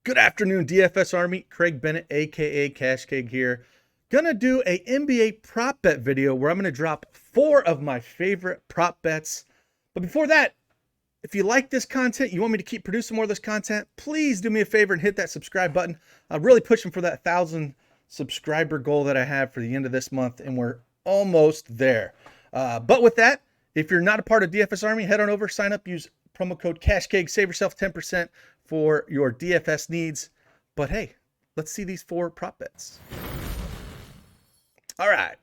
Good afternoon, DFS Army. Craig Bennett, aka Cash Cake here. Gonna do a NBA prop bet video where I'm gonna drop 4 of my favorite prop bets. But before that, if you like this content, you want me to keep producing more of this content, please do me a favor and hit that subscribe button. I'm really pushing for that 1,000 subscriber goal that I have for the end of this month, and we're almost there. But with that, if you're not a part of DFS Army, head on over, sign up, use promo code CashCake, save yourself 10% for your DFS needs. But hey, let's see these 4 prop bets. All right.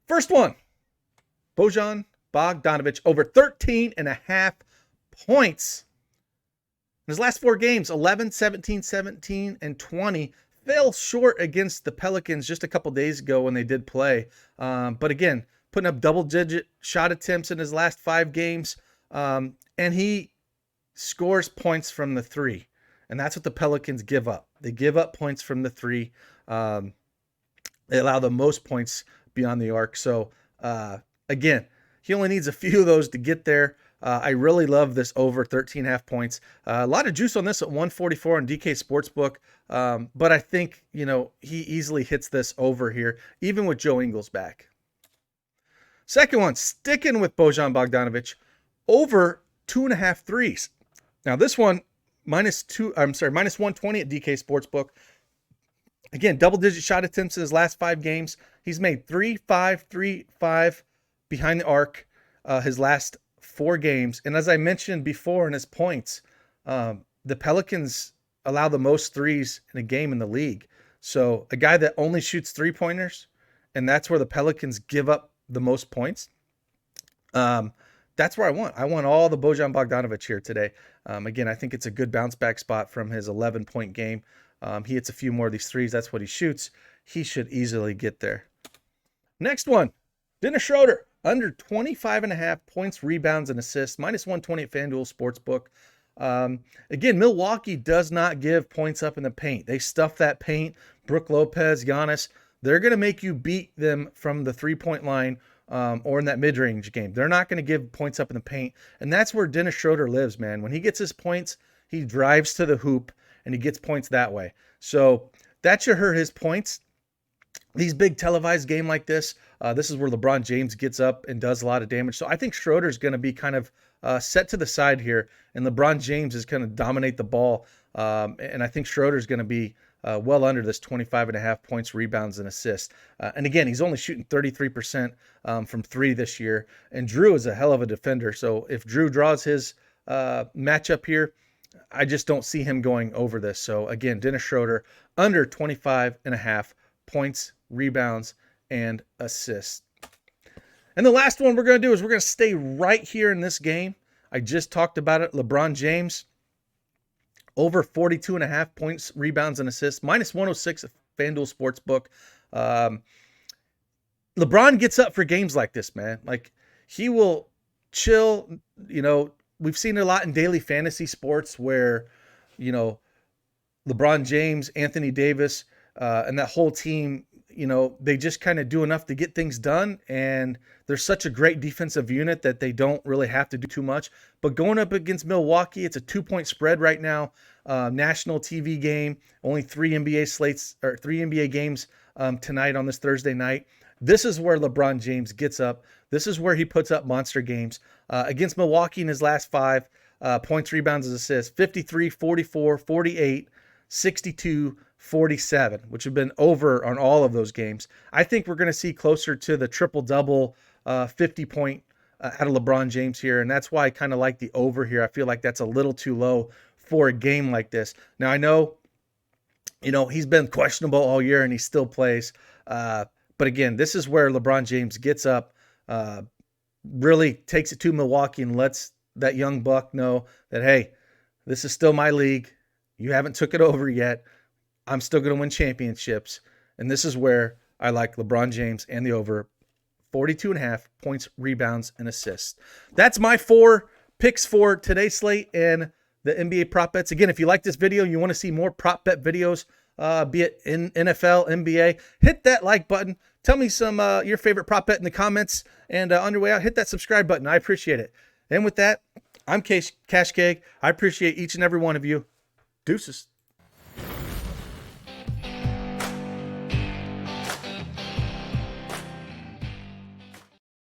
First one, Bojan Bogdanovic over 13.5 points. In his last 4 games, 11, 17, 17, and 20. Fell short against the Pelicans just a couple days ago when they did play. But again, putting up double-digit shot attempts in his last 5 games. And he scores points from the 3. And that's what the Pelicans give up. They give up points from the 3. They allow the most points beyond the arc. So, again, he only needs a few of those to get there. I really love this over 13.5 points. A lot of juice on this at 144 on DK Sportsbook. But I think, he easily hits this over here, even with Joe Ingles back. Second one, sticking with Bojan Bogdanovic, over 2.5 threes. Now this one, minus 120 at DK Sportsbook. Again, double-digit shot attempts in his last 5 games. He's made 3-5, 3-5 behind the arc his last 4 games. And as I mentioned before in his points, the Pelicans allow the most threes in a game in the league. So a guy that only shoots 3-pointers, and that's where the Pelicans give up the most points. That's where I want. I want all the Bojan Bogdanovic here today. Again, I think it's a good bounce back spot from his 11-point game. He hits a few more of these threes. That's what he shoots. He should easily get there. Next one, Dennis Schroder, under 25.5 points, rebounds, and assists, minus 120 at FanDuel Sportsbook. Again, Milwaukee does not give points up in the paint. They stuff that paint. Brook Lopez, Giannis, they're going to make you beat them from the 3-point line or in that mid-range game. They're not going to give points up in the paint. And that's where Dennis Schroder lives, man. When he gets his points, he drives to the hoop and he gets points that way. So that should hurt his points. These big televised game like this, this is where LeBron James gets up and does a lot of damage. So I think Schroeder's going to be kind of set to the side here, and LeBron James is going to dominate the ball. And I think Schroeder's going to be well under this 25.5 points, rebounds, and assists. And again, he's only shooting 33% from 3 this year. And Drew is a hell of a defender. So if Drew draws his matchup here, I just don't see him going over this. So again, Dennis Schroder under 25.5 points, rebounds, and assists. And the last one we're going to do is we're going to stay right here in this game. I just talked about it. LeBron James, over 42.5 points, rebounds, and assists, minus 106 at FanDuel Sportsbook. LeBron gets up for games like this, man. Like, he will chill. We've seen it a lot in daily fantasy sports where, LeBron James, Anthony Davis, and that whole team, they just kind of do enough to get things done. And they're such a great defensive unit that they don't really have to do too much. But going up against Milwaukee, it's a 2-point spread right now. National TV game, only 3 NBA games tonight on this Thursday night. This is where LeBron James gets up. This is where he puts up monster games. Against Milwaukee in his last 5, points, rebounds, and assists, 53, 44, 48, 62, 47, which have been over on all of those games. I think we're going to see closer to the triple-double, 50-point out of LeBron James here, and that's why I kind of like the over here. I feel like that's a little too low for a game like this. Now, I know, he's been questionable all year, and he still plays. But again, this is where LeBron James gets up, really takes it to Milwaukee and lets that young buck know that, hey, this is still my league. You haven't took it over yet. I'm still going to win championships. And this is where I like LeBron James and the over 42.5 points, rebounds, and assists. That's my 4 picks for today's slate and the NBA prop bets. Again, if you like this video, you want to see more prop bet videos, be it in NFL, NBA, hit that like button. Tell me some your favorite prop bet in the comments. And on your way out, hit that subscribe button. I appreciate it. And with that, I'm Cash Cake. I appreciate each and every one of you. Deuces.